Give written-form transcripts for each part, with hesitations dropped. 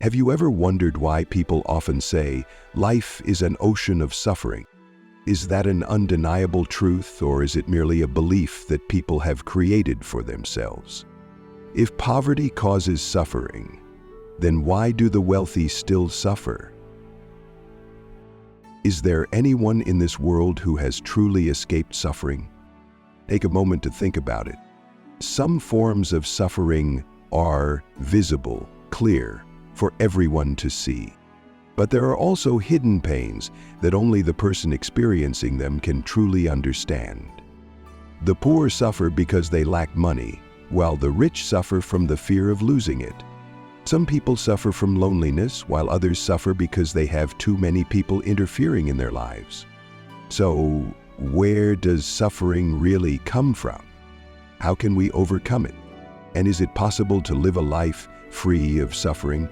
Have you ever wondered why people often say, life is an ocean of suffering? Is that an undeniable truth, or is it merely a belief that people have created for themselves? If poverty causes suffering, then why do the wealthy still suffer? Is there anyone in this world who has truly escaped suffering? Take a moment to think about it. Some forms of suffering are visible, clear, for everyone to see. But there are also hidden pains that only the person experiencing them can truly understand. The poor suffer because they lack money, while the rich suffer from the fear of losing it. Some people suffer from loneliness, while others suffer because they have too many people interfering in their lives. So, where does suffering really come from? How can we overcome it? And is it possible to live a life free of suffering?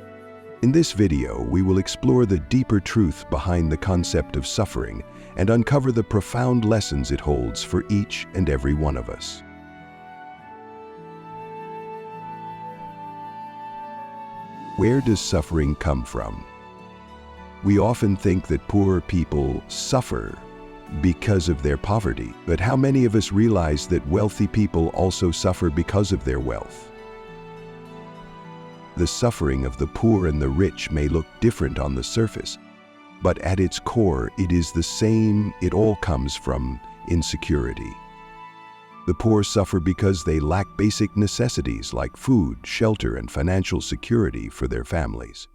In this video, we will explore the deeper truth behind the concept of suffering and uncover the profound lessons it holds for each and every one of us. Where does suffering come from? We often think that poor people suffer because of their poverty, but how many of us realize that wealthy people also suffer because of their wealth? The suffering of the poor and the rich may look different on the surface, but at its core, it is the same. It all comes from insecurity. The poor suffer because they lack basic necessities like food, shelter, and financial security for their families.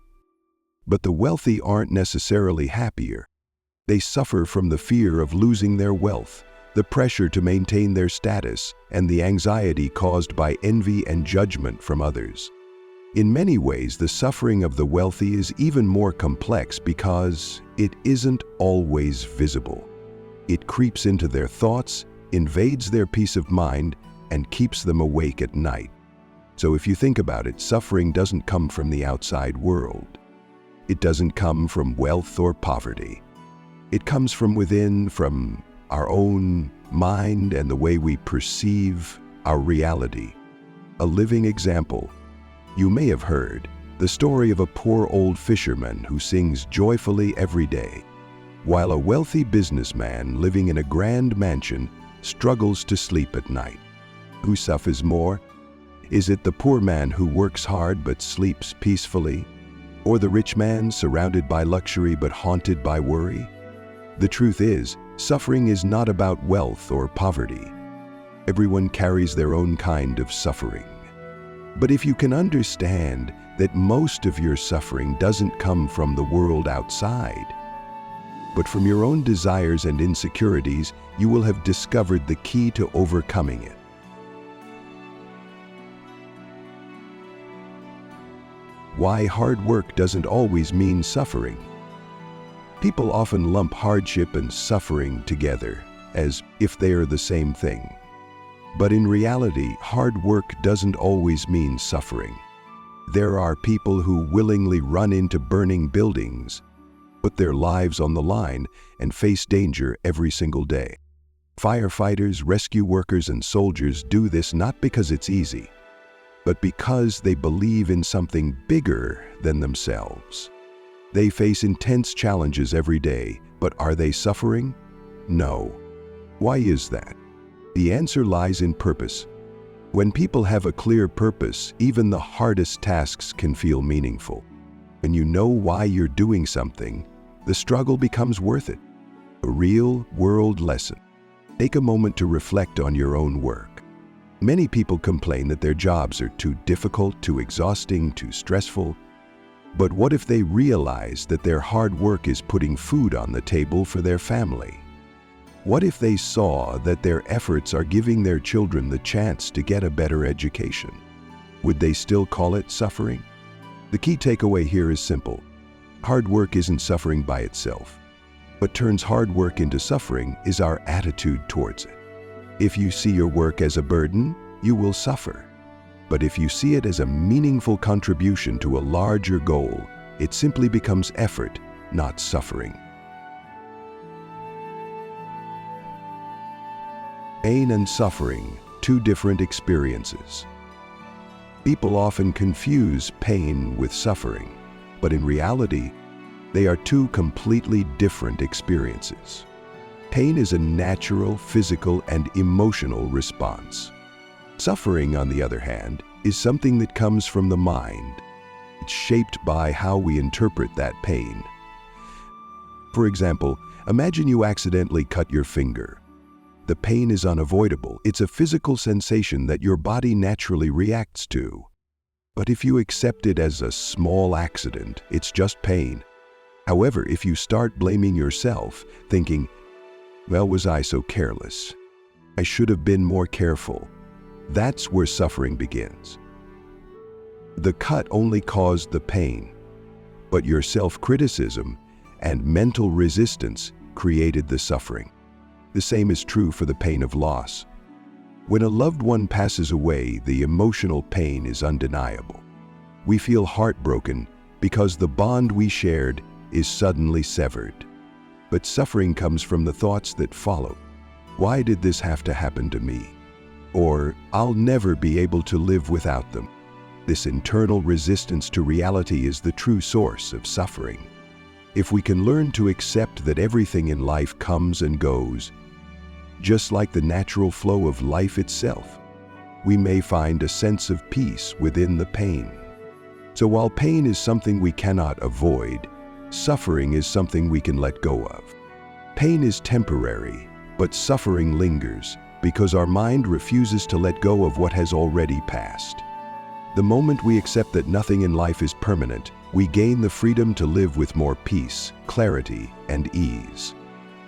But the wealthy aren't necessarily happier. They suffer from the fear of losing their wealth, the pressure to maintain their status, and the anxiety caused by envy and judgment from others. In many ways, the suffering of the wealthy is even more complex because it isn't always visible. It creeps into their thoughts, invades their peace of mind, and keeps them awake at night. So if you think about it, suffering doesn't come from the outside world. It doesn't come from wealth or poverty. It comes from within, from our own mind and the way we perceive our reality. A living example. You may have heard the story of a poor old fisherman who sings joyfully every day, while a wealthy businessman living in a grand mansion struggles to sleep at night. Who suffers more? Is it the poor man who works hard but sleeps peacefully? Or the rich man surrounded by luxury but haunted by worry? The truth is, suffering is not about wealth or poverty. Everyone carries their own kind of suffering. But if you can understand that most of your suffering doesn't come from the world outside, but from your own desires and insecurities, you will have discovered the key to overcoming it. Why hard work doesn't always mean suffering. People often lump hardship and suffering together as if they are the same thing. But in reality, hard work doesn't always mean suffering. There are people who willingly run into burning buildings, put their lives on the line, and face danger every single day. Firefighters, rescue workers, and soldiers do this not because it's easy, but because they believe in something bigger than themselves. They face intense challenges every day, but are they suffering? No. Why is that? The answer lies in purpose. When people have a clear purpose, even the hardest tasks can feel meaningful. When you know why you're doing something, the struggle becomes worth it. A real-world lesson. Take a moment to reflect on your own work. Many people complain that their jobs are too difficult, too exhausting, too stressful. But what if they realize that their hard work is putting food on the table for their family? What if they saw that their efforts are giving their children the chance to get a better education? Would they still call it suffering? The key takeaway here is simple. Hard work isn't suffering by itself. What turns hard work into suffering is our attitude towards it. If you see your work as a burden, you will suffer. But if you see it as a meaningful contribution to a larger goal, it simply becomes effort, not suffering. Pain and suffering, two different experiences. People often confuse pain with suffering. but in reality, they are two completely different experiences. Pain is a natural, physical, and emotional response. Suffering, on the other hand, is something that comes from the mind. It's shaped by how we interpret that pain. For example, imagine you accidentally cut your finger. The pain is unavoidable. It's a physical sensation that your body naturally reacts to. But if you accept it as a small accident, it's just pain. However, if you start blaming yourself, thinking, well, was I so careless? I should have been more careful. That's where suffering begins. The cut only caused the pain, but your self-criticism and mental resistance created the suffering. The same is true for the pain of loss. When a loved one passes away, the emotional pain is undeniable. We feel heartbroken because the bond we shared is suddenly severed. But suffering comes from the thoughts that follow. Why did this have to happen to me? Or, I'll never be able to live without them. This internal resistance to reality is the true source of suffering. If we can learn to accept that everything in life comes and goes, just like the natural flow of life itself, we may find a sense of peace within the pain. So while pain is something we cannot avoid, suffering is something we can let go of. Pain is temporary, but suffering lingers because our mind refuses to let go of what has already passed. The moment we accept that nothing in life is permanent, we gain the freedom to live with more peace, clarity, and ease.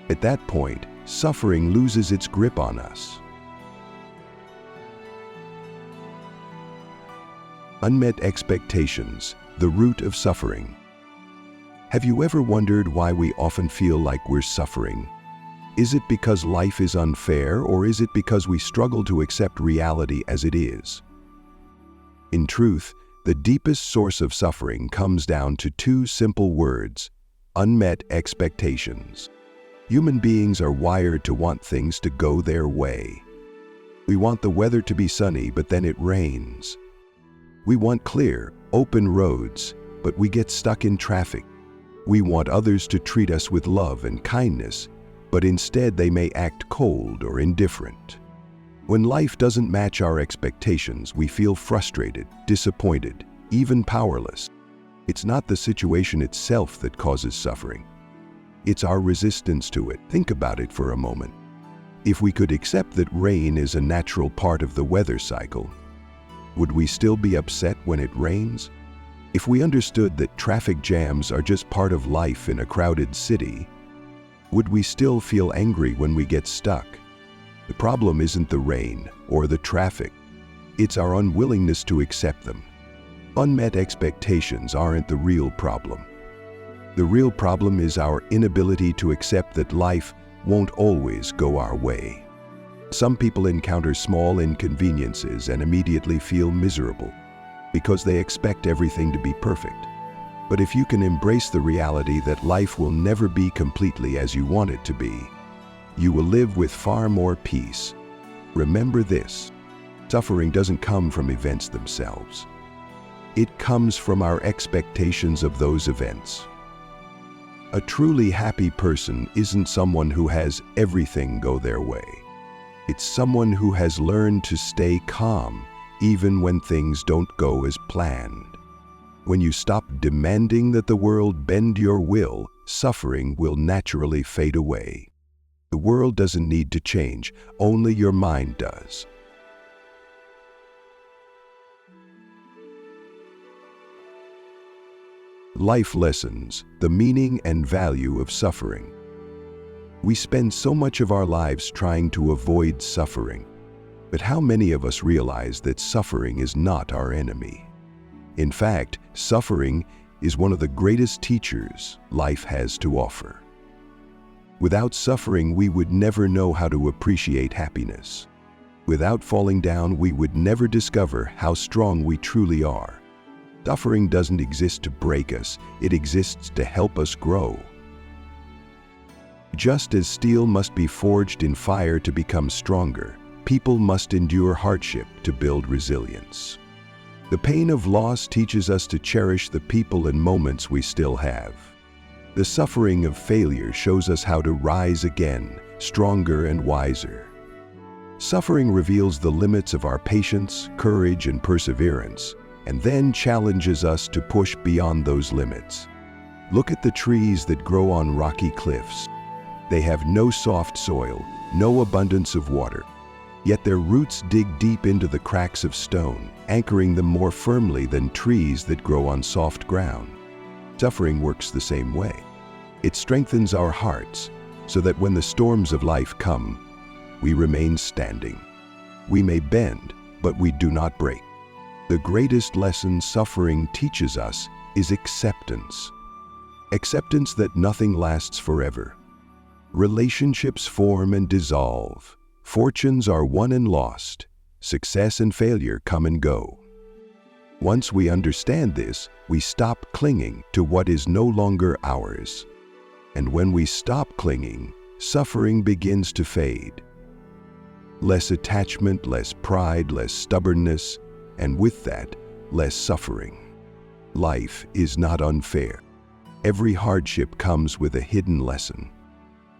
At that point, suffering loses its grip on us. Unmet expectations, the root of suffering. Have you ever wondered why we often feel like we're suffering? Is it because life is unfair, or is it because we struggle to accept reality as it is? In truth, the deepest source of suffering comes down to two simple words: unmet expectations. Human beings are wired to want things to go their way. We want the weather to be sunny, but then it rains. We want clear, open roads, but we get stuck in traffic. We want others to treat us with love and kindness, but instead they may act cold or indifferent. When life doesn't match our expectations, we feel frustrated, disappointed, even powerless. It's not the situation itself that causes suffering. It's our resistance to it. Think about it for a moment. If we could accept that rain is a natural part of the weather cycle, would we still be upset when it rains? If we understood that traffic jams are just part of life in a crowded city, would we still feel angry when we get stuck? The problem isn't the rain or the traffic. It's our unwillingness to accept them. Unmet expectations aren't the real problem. The real problem is our inability to accept that life won't always go our way. Some people encounter small inconveniences and immediately feel miserable because they expect everything to be perfect. But if you can embrace the reality that life will never be completely as you want it to be, you will live with far more peace. Remember this: suffering doesn't come from events themselves. It comes from our expectations of those events. A truly happy person isn't someone who has everything go their way. It's someone who has learned to stay calm even when things don't go as planned. When you stop demanding that the world bend your will, suffering will naturally fade away. The world doesn't need to change, only your mind does. Life lessons, the meaning and value of suffering. We spend so much of our lives trying to avoid suffering. But how many of us realize that suffering is not our enemy? In fact, suffering is one of the greatest teachers life has to offer. Without suffering, we would never know how to appreciate happiness. Without falling down, we would never discover how strong we truly are. Suffering doesn't exist to break us, it exists to help us grow. Just as steel must be forged in fire to become stronger, people must endure hardship to build resilience. The pain of loss teaches us to cherish the people and moments we still have. The suffering of failure shows us how to rise again, stronger and wiser. Suffering reveals the limits of our patience, courage, and perseverance, and then challenges us to push beyond those limits. Look at the trees that grow on rocky cliffs. They have no soft soil, no abundance of water, yet their roots dig deep into the cracks of stone, anchoring them more firmly than trees that grow on soft ground. Suffering works the same way. It strengthens our hearts so that when the storms of life come, we remain standing. We may bend, but we do not break. The greatest lesson suffering teaches us is acceptance. Acceptance that nothing lasts forever. Relationships form and dissolve. Fortunes are won and lost. Success and failure come and go. Once we understand this, we stop clinging to what is no longer ours. And when we stop clinging, suffering begins to fade. Less attachment, less pride, less stubbornness, and with that, less suffering. Life is not unfair. Every hardship comes with a hidden lesson.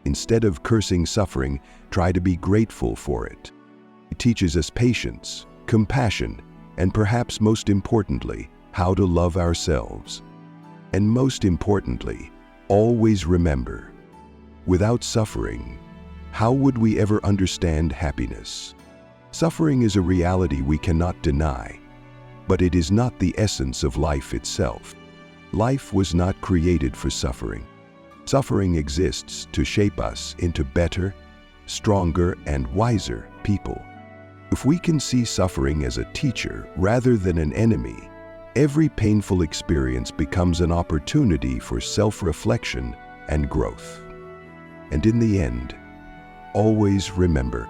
Instead of cursing suffering, try to be grateful for it. It teaches us patience, compassion, and perhaps most importantly, how to love ourselves. And most importantly, always remember, without suffering, how would we ever understand happiness? Suffering is a reality we cannot deny, but it is not the essence of life itself. Life was not created for suffering. Suffering exists to shape us into better, stronger, and wiser people. If we can see suffering as a teacher rather than an enemy, every painful experience becomes an opportunity for self-reflection and growth. And in the end, always remember,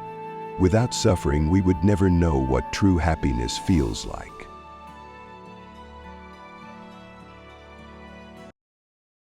without suffering, we would never know what true happiness feels like.